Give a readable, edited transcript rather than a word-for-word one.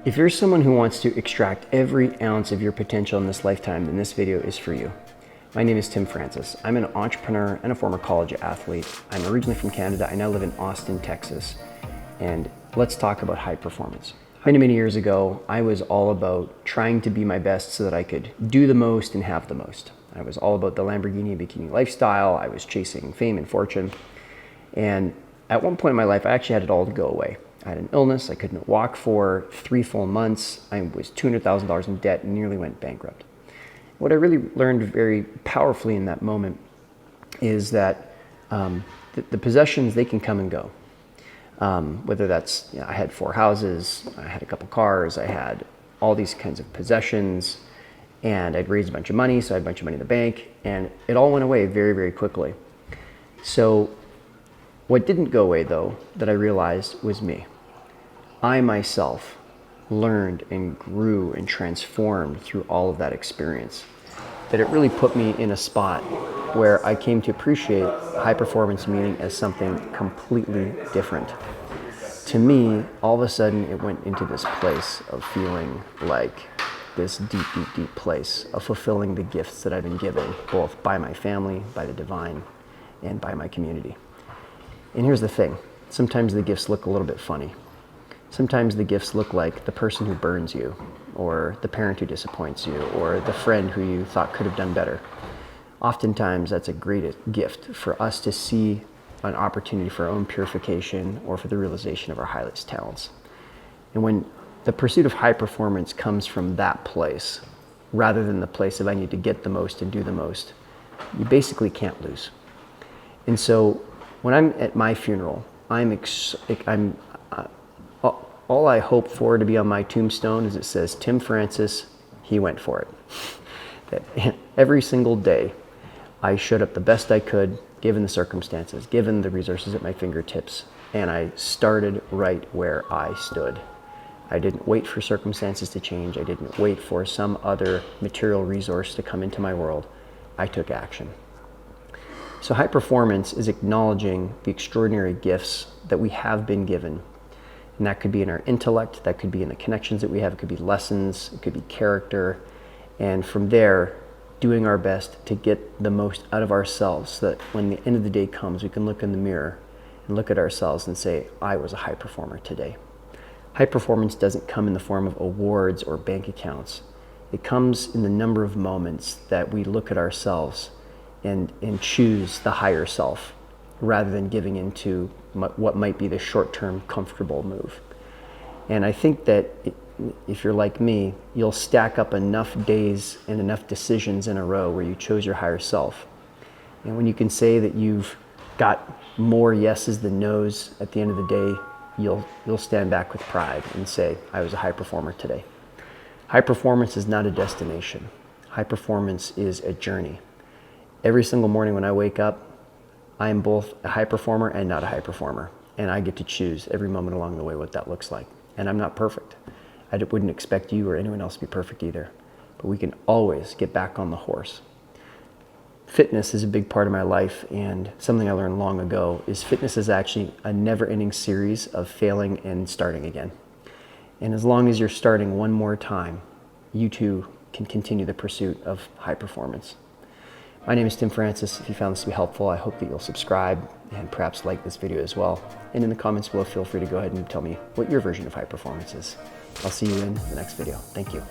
If you're someone who wants to extract every ounce of your potential in this lifetime, then this video is for you. My name is Tim Francis. I'm an entrepreneur and a former college athlete. I'm originally from Canada. I now live in Austin, Texas. And let's talk about high performance. Many years ago, I was all about trying to be my best so that I could do the most and have the most. I was all about the Lamborghini bikini lifestyle. I was chasing fame and fortune. And at one point in my life, I actually had it all to go away. I had an illness. I couldn't walk for 3 full months. I was $200,000 in debt and nearly went bankrupt. What I really learned very powerfully in that moment is that the possessions, they can come and go. Whether that's, I had 4 houses, I had a couple cars, I had all these kinds of possessions, and I'd raised a bunch of money, so I had a bunch of money in the bank, and it all went away very quickly. So what didn't go away, though, that I realized was me. I myself learned and grew and transformed through all of that experience. That it really put me in a spot where I came to appreciate high performance meaning as something completely different. To me, all of a sudden, it went into this place of feeling like this deep place of fulfilling the gifts that I've been given, both by my family, by the divine, and by my community. And here's the thing, sometimes the gifts look a little bit funny. Sometimes the gifts look like the person who burns you, or the parent who disappoints you, or the friend who you thought could have done better. Oftentimes that's a great gift for us to see an opportunity for our own purification or for the realization of our highest talents. And when the pursuit of high performance comes from that place, rather than the place of I need to get the most and do the most, you basically can't lose. And so when I'm at my funeral, all I hope for to be on my tombstone is it says, Tim Francis, he went for it. That every single day, I showed up the best I could, given the circumstances, given the resources at my fingertips, and I started right where I stood. I didn't wait for circumstances to change. I didn't wait for some other material resource to come into my world. I took action. So high performance is acknowledging the extraordinary gifts that we have been given. And that could be in our intellect, that could be in the connections that we have, it could be lessons, it could be character. And from there, doing our best to get the most out of ourselves so that when the end of the day comes, we can look in the mirror and look at ourselves and say, I was a high performer today. High performance doesn't come in the form of awards or bank accounts. It comes in the number of moments that we look at ourselves and choose the higher self rather than giving into what might be the short-term comfortable move. And I think that if you're like me, you'll stack up enough days and enough decisions in a row where you chose your higher self. And when you can say that you've got more yeses than nos at the end of the day, you'll stand back with pride and say, I was a high performer today. High performance is not a destination. High performance is a journey. Every single morning when I wake up, I am both a high performer and not a high performer. And I get to choose every moment along the way what that looks like. And I'm not perfect. I wouldn't expect you or anyone else to be perfect either. But we can always get back on the horse. Fitness is a big part of my life, and something I learned long ago is fitness is actually a never-ending series of failing and starting again. And as long as you're starting one more time, you too can continue the pursuit of high performance. My name is Tim Francis. If you found this to be helpful, I hope that you'll subscribe and perhaps like this video as well. And in the comments below, feel free to go ahead and tell me what your version of high performance is. I'll see you in the next video. Thank you.